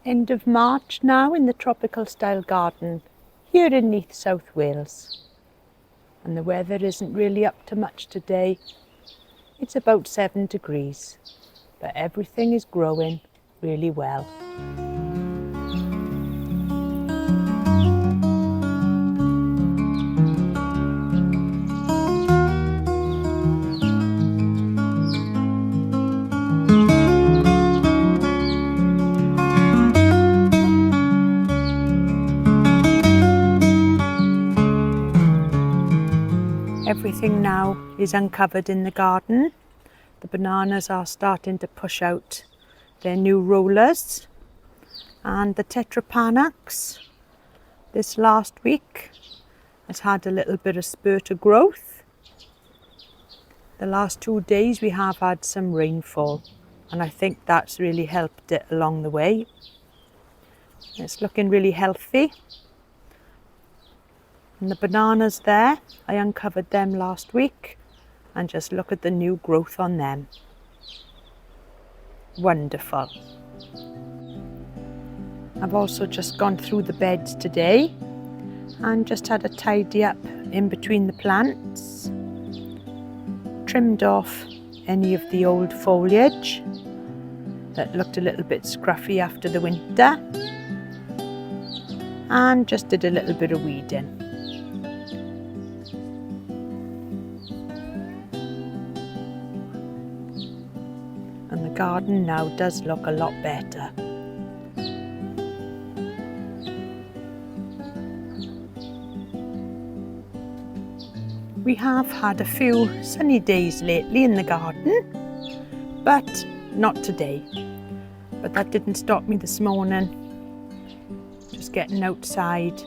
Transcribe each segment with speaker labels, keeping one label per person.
Speaker 1: End of March now in the tropical style garden here in Neath, South Wales. And the weather isn't really up to much today. It's about 7 degrees, but everything is growing really well. Everything now is uncovered in the garden. The bananas are starting to push out their new rollers, and the Tetrapanax this last week has had a little bit of spurt of growth. The last 2 days we have had some rainfall, and I think that's really helped it along the way. It's looking really healthy. And the bananas there, I uncovered them last week, and just look at the new growth on them. Wonderful. I've also just gone through the beds today and just had a tidy up in between the plants. Trimmed off any of the old foliage that looked a little bit scruffy after the winter, and just did a little bit of weeding. And the garden now does look a lot better. We have had a few sunny days lately in the garden, but not today. But that didn't stop me this morning. Just getting outside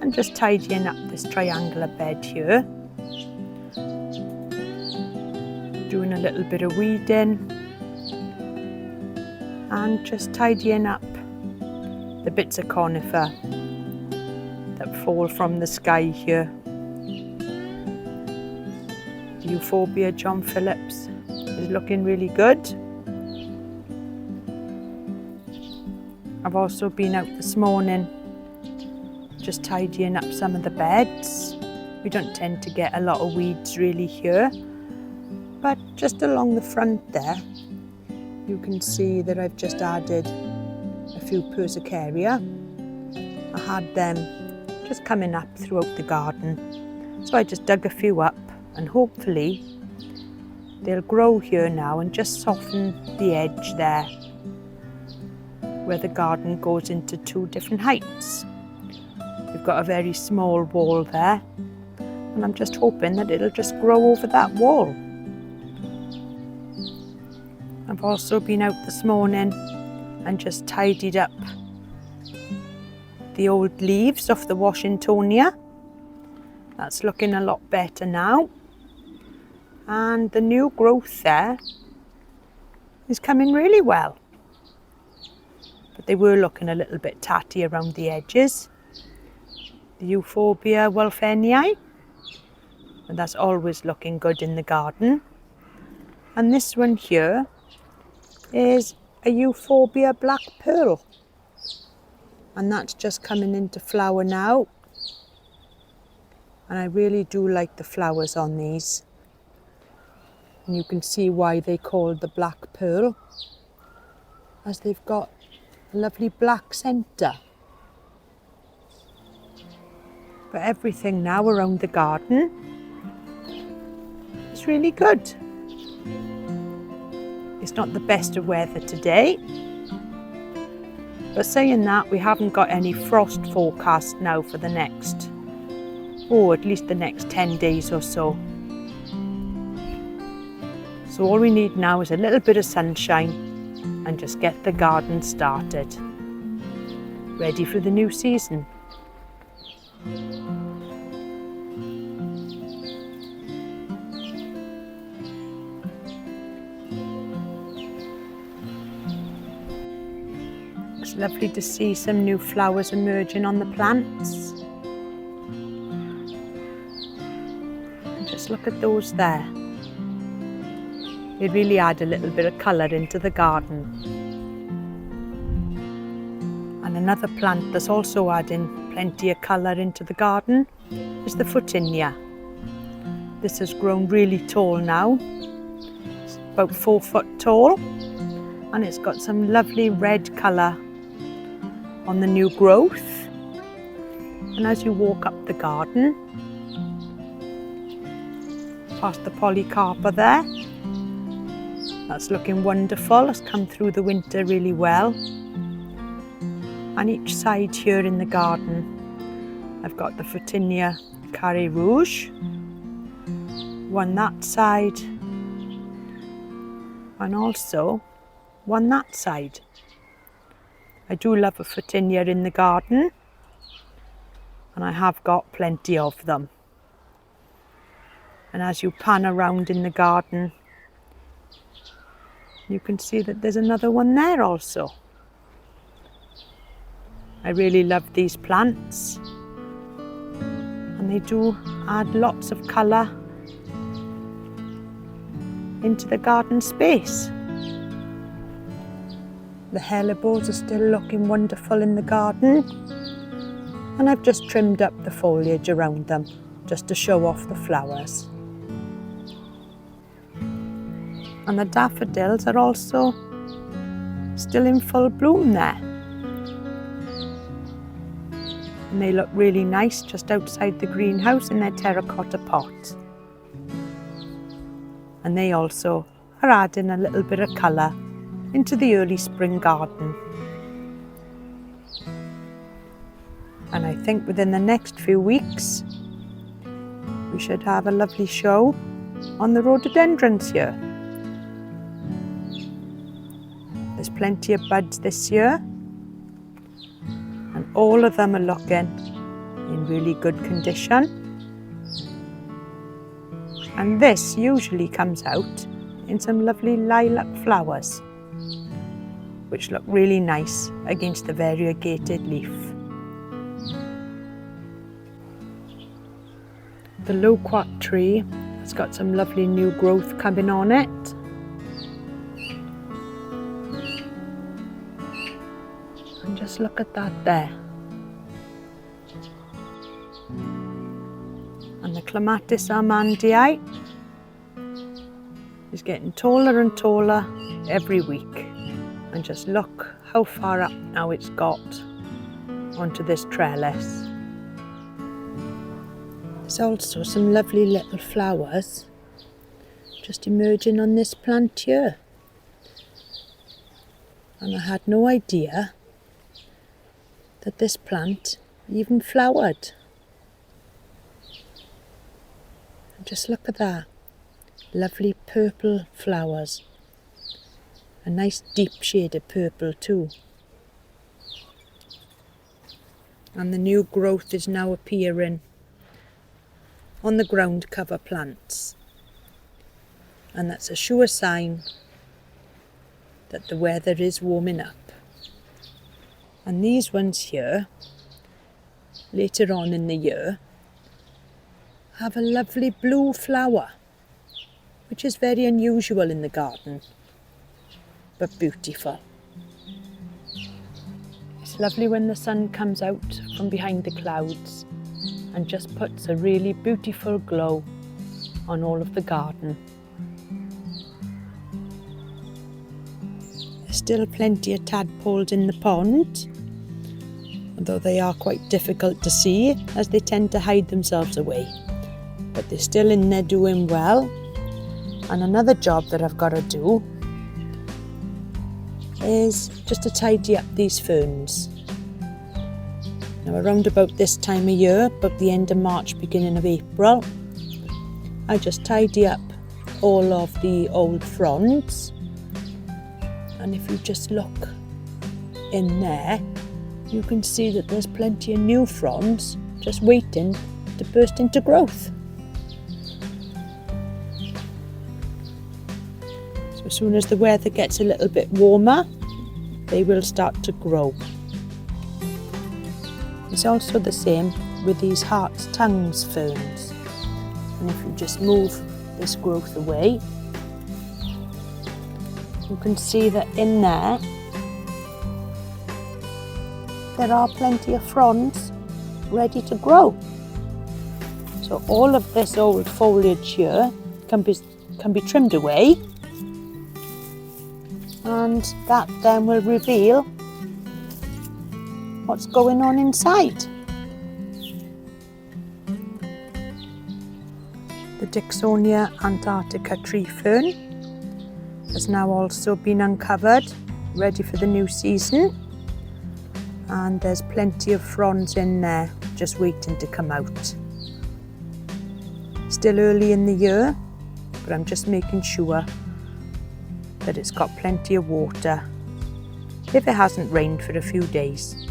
Speaker 1: and just tidying up this triangular bed here. Doing a little bit of weeding. And just tidying up the bits of conifer that fall from the sky here. The Euphorbia John Phillips is looking really good. I've also been out this morning just tidying up some of the beds. We don't tend to get a lot of weeds really here, but just along the front there you can see that I've just added a few persicaria. I had them just coming up throughout the garden, so I just dug a few up, and hopefully they'll grow here now and just soften the edge there where the garden goes into 2 different heights. We've got a very small wall there, and I'm just hoping that it'll just grow over that wall. I've also been out this morning and just tidied up the old leaves off the Washingtonia. That's looking a lot better now. And the new growth there is coming really well. But they were looking a little bit tatty around the edges. The Euphorbia Photinia, and that's always looking good in the garden. And this one here is a Euphorbia Black Pearl, and that's just coming into flower now, and I really do like the flowers on these, and you can see why they called the Black Pearl, as they've got a lovely black centre. But everything now around the garden is really good. It's not the best of weather today, but saying that, we haven't got any frost forecast now for the next, at least the next 10 days or so. So all we need now is a little bit of sunshine and just get the garden started, ready for the new season. It's lovely to see some new flowers emerging on the plants. And just look at those there. They really add a little bit of colour into the garden. And another plant that's also adding plenty of colour into the garden is the Photinia. This has grown really tall now. It's about 4 foot tall, and it's got some lovely red colour on the new growth. And as you walk up the garden, past the polycarpa there, that's looking wonderful. It's come through the winter really well. And each side here in the garden, I've got the Photinia Carré Rouge, one that side, and also one that side. I do love a Photinia in the garden, and I have got plenty of them. And as you pan around in the garden, you can see that there's another one there also. I really love these plants, and they do add lots of colour into the garden space. The hellebores are still looking wonderful in the garden, and I've just trimmed up the foliage around them just to show off the flowers. And the daffodils are also still in full bloom there. And they look really nice just outside the greenhouse in their terracotta pot. And they also are adding a little bit of colour into the early spring garden. And I think within the next few weeks, we should have a lovely show on the rhododendrons here. There's plenty of buds this year, and all of them are looking in really good condition. And this usually comes out in some lovely lilac flowers, which look really nice against the variegated leaf. The loquat tree has got some lovely new growth coming on it. And just look at that there. And the Clematis armandii is getting taller and taller every week. And just look how far up now it's got onto this trellis. There's also some lovely little flowers just emerging on this plant here. And I had no idea that this plant even flowered. And just look at that, lovely purple flowers. A nice deep shade of purple too. And the new growth is now appearing on the ground cover plants. And that's a sure sign that the weather is warming up. And these ones here, later on in the year, have a lovely blue flower, which is very unusual in the garden, but beautiful. It's lovely when the sun comes out from behind the clouds and just puts a really beautiful glow on all of the garden. There's still plenty of tadpoles in the pond, although they are quite difficult to see as they tend to hide themselves away. But they're still in there doing well. And another job that I've got to do is just to tidy up these ferns. Now around about this time of year, about the end of March, beginning of April, I just tidy up all of the old fronds. And if you just look in there, you can see that there's plenty of new fronds just waiting to burst into growth. So as soon as the weather gets a little bit warmer, they will start to grow. It's also the same with these heart's tongues ferns. And if you just move this growth away, you can see that in there there are plenty of fronds ready to grow. So all of this old foliage here can be trimmed away, and that then will reveal what's going on inside. The Dicksonia Antarctica tree fern has now also been uncovered, ready for the new season, and there's plenty of fronds in there just waiting to come out. Still early in the year, but I'm just making sure that it's got plenty of water, if it hasn't rained for a few days,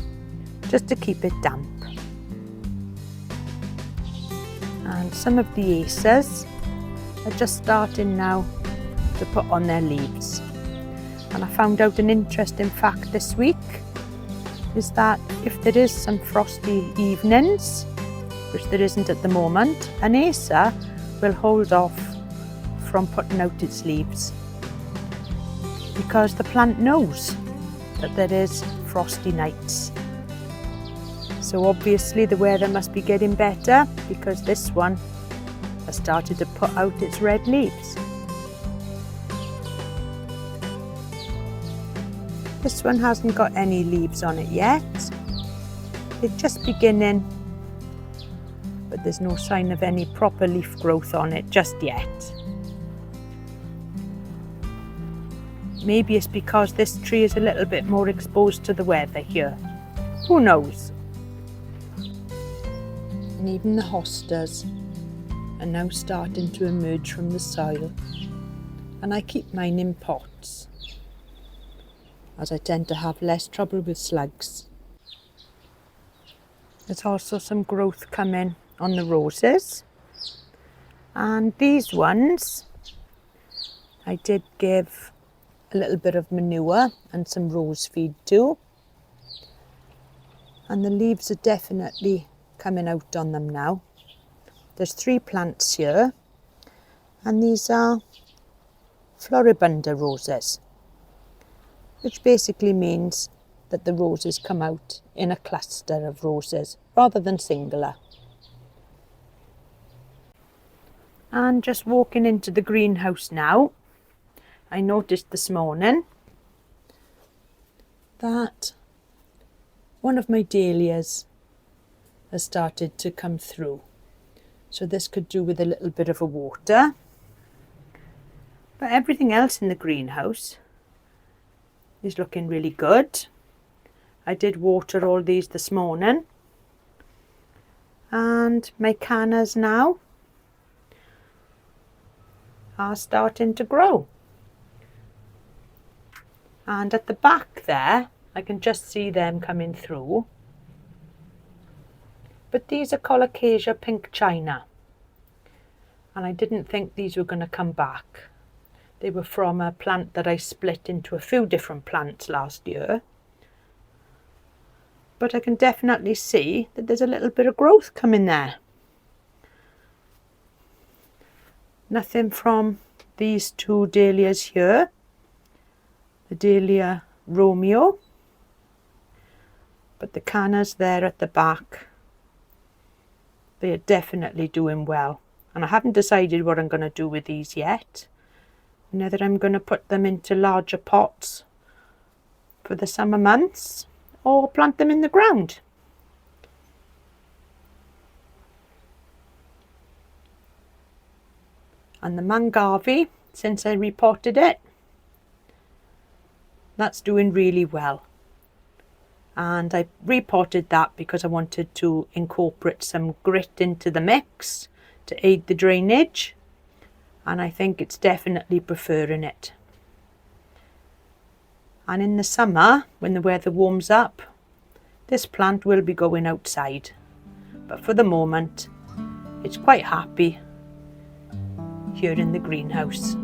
Speaker 1: just to keep it damp. And some of the acers are just starting now to put on their leaves. And I found out an interesting fact this week, is that if there is some frosty evenings, which there isn't at the moment, an acer will hold off from putting out its leaves, because the plant knows that there is frosty nights. So obviously the weather must be getting better, because this one has started to put out its red leaves. This one hasn't got any leaves on it yet. It's just beginning, but there's no sign of any proper leaf growth on it just yet. Maybe it's because this tree is a little bit more exposed to the weather here. Who knows? And even the hostas are now starting to emerge from the soil. And I keep mine in pots, as I tend to have less trouble with slugs. There's also some growth coming on the roses. And these ones, I did give a little bit of manure and some rose feed too. And the leaves are definitely coming out on them now. There's 3 plants here, and these are floribunda roses, which basically means that the roses come out in a cluster of roses rather than singular. And just walking into the greenhouse now, I noticed this morning that one of my dahlias has started to come through. So this could do with a little bit of a water. But everything else in the greenhouse is looking really good. I did water all these this morning. And my cannas now are starting to grow. And at the back there, I can just see them coming through. But these are Colocasia pink china. And I didn't think these were going to come back. They were from a plant that I split into a few different plants last year. But I can definitely see that there's a little bit of growth coming there. Nothing from these 2 dahlias here. The Dahlia Romeo, but the cannas there at the back, they are definitely doing well. And I haven't decided what I'm going to do with these yet. Whether I'm going to put them into larger pots for the summer months or plant them in the ground. And the Mangavi, since I repotted it, that's doing really well. And I repotted that because I wanted to incorporate some grit into the mix to aid the drainage, and I think it's definitely preferring it. And in the summer, when the weather warms up, this plant will be going outside, but for the moment it's quite happy here in the greenhouse.